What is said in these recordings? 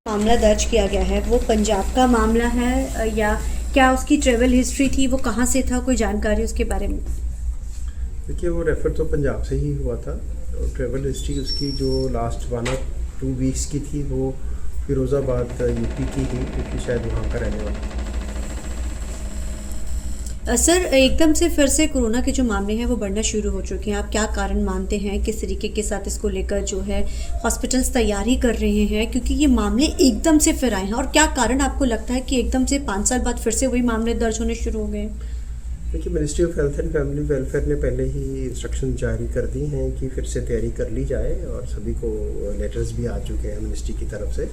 मामला दर्ज किया गया है वो पंजाब का मामला है या क्या उसकी ट्रेवल हिस्ट्री थी, वो कहाँ से था, कोई जानकारी उसके बारे में? देखिए, वो रेफ़र तो पंजाब से ही हुआ था। ट्रैवल हिस्ट्री उसकी जो लास्ट 1 और 2 वीक्स की थी वो फिरोज़ाबाद यूपी की थी, क्योंकि शायद वहाँ का रहने वाला था। सर, एकदम से फिर से कोरोना के जो मामले हैं वो बढ़ना शुरू हो चुके हैं। आप क्या कारण मानते हैं, किस तरीके के साथ इसको लेकर जो है हॉस्पिटल्स तैयारी कर रहे हैं, क्योंकि ये मामले एकदम से फिर आए हैं? और क्या कारण आपको लगता है कि एकदम से 5 साल बाद फिर से वही मामले दर्ज होने शुरू हो गए? देखिए, ministry of health and family welfare ने पहले ही इंस्ट्रक्शन जारी कर दी हैं कि फिर से तैयारी कर ली जाए, और सभी को लेटर्स भी आ चुके हैं मिनिस्ट्री की तरफ से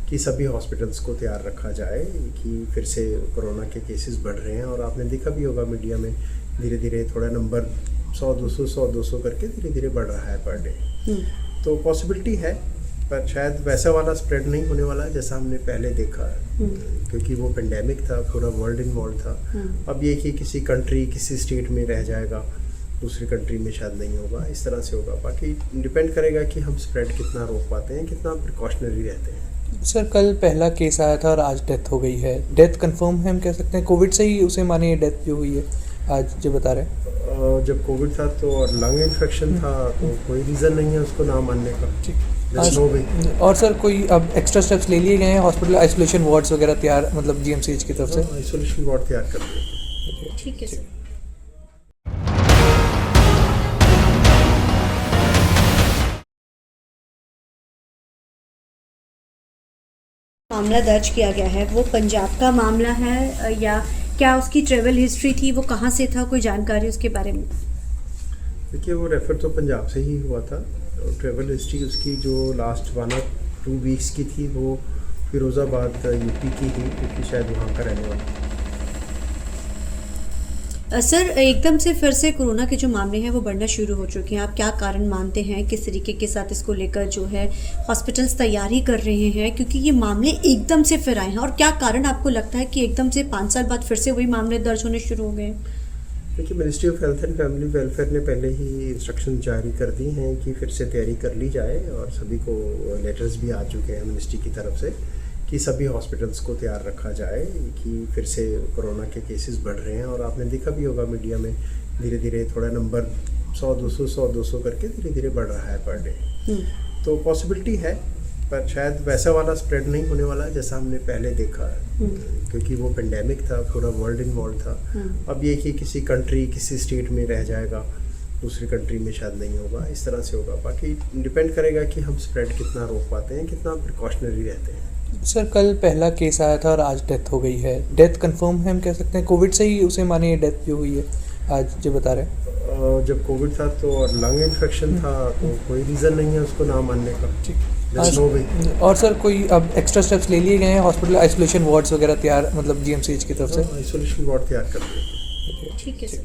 कि सभी हॉस्पिटल्स को तैयार रखा जाए कि फिर से कोरोना के केसेस बढ़ रहे हैं। और आपने देखा भी होगा मीडिया में, धीरे धीरे थोड़ा नंबर 100-200 करके धीरे धीरे बढ़ रहा है पर डे। तो पॉसिबिलिटी है, पर शायद वैसा वाला स्प्रेड नहीं होने वाला जैसा हमने पहले देखा है, क्योंकि वो पेंडेमिक था, पूरा वर्ल्ड इन्वॉल्व था। अब ये कि किसी कंट्री, किसी स्टेट में रह जाएगा, दूसरी कंट्री में शायद नहीं होगा, इस तरह से होगा। बाकी डिपेंड करेगा कि हम स्प्रेड कितना रोक पाते हैं, कितना प्रिकॉशनरी रहते हैं। सर, कल पहला केस आया था और आज डेथ हो गई है। डेथ कंफर्म है, हम कह सकते हैं कोविड से ही उसे मानिए डेथ जो हुई है आज जो बता रहे हैं? जब कोविड था तो और लंग इन्फेक्शन था, तो कोई रीज़न नहीं है उसको ना मानने का। और सर, कोई अब एक्स्ट्रा स्टेप्स ले लिए गए हैं? हॉस्पिटल आइसोलेशन वार्ड्स वगैरह तैयार, मतलब जीएमसीएच की तरफ से आइसोलेशन वार्ड तैयार कर दिए। ठीक है सर। मामला दर्ज किया गया है वो पंजाब का मामला है या क्या उसकी ट्रेवल हिस्ट्री थी, वो कहाँ से था, कोई जानकारी उसके बारे में? देखिए, वो रेफ़र तो पंजाब से ही हुआ था। ट्रैवल हिस्ट्री उसकी जो लास्ट 1 और 2 वीक्स की थी वो फिरोज़ाबाद यूपी की थी, क्योंकि शायद वहाँ का रहने वाला था। सर, एकदम से फिर से कोरोना के जो मामले हैं वो बढ़ना शुरू हो चुके हैं। आप क्या कारण मानते हैं, किस तरीके के साथ इसको लेकर जो है हॉस्पिटल्स तैयारी कर रहे हैं, क्योंकि ये मामले एकदम से फिर आए हैं? और क्या कारण आपको लगता है कि एकदम से 5 साल बाद फिर से वही मामले दर्ज होने शुरू हो गए? देखिए, ministry of health and family welfare ने पहले ही इंस्ट्रक्शन जारी कर दी हैं कि फिर से तैयारी कर ली जाए, और सभी को लेटर्स भी आ चुके हैं मिनिस्ट्री की तरफ से कि सभी हॉस्पिटल्स को तैयार रखा जाए कि फिर से कोरोना के केसेस बढ़ रहे हैं। और आपने देखा भी होगा मीडिया में, धीरे धीरे थोड़ा नंबर 100-200 करके धीरे धीरे बढ़ रहा है पर डे। तो पॉसिबिलिटी है, पर शायद वैसा वाला स्प्रेड नहीं होने वाला जैसा हमने पहले देखा है, क्योंकि वो पेंडेमिक था, पूरा वर्ल्ड इन्वॉल्व था। अब ये कि किसी कंट्री, किसी स्टेट में रह जाएगा, दूसरी कंट्री में शायद नहीं होगा, इस तरह से होगा। बाकी डिपेंड करेगा कि हम स्प्रेड कितना रोक पाते हैं, कितना प्रिकॉशनरी रहते हैं। सर, कल पहला केस आया था और आज डेथ हो गई है। डेथ कंफर्म है, हम कह सकते हैं कोविड से ही उसे मानिए डेथ जो हुई है आज जो बता रहे हैं? जब कोविड था तो और लंग इन्फेक्शन था, तो कोई रीज़न नहीं है उसको ना मानने का। और सर, कोई अब एक्स्ट्रा स्टेप्स ले लिए गए हैं? हॉस्पिटल आइसोलेशन वार्ड्स वगैरह तैयार, मतलब जीएमसीएच की तरफ से आइसोलेशन वार्ड तैयार कर दिए। ठीक है सर।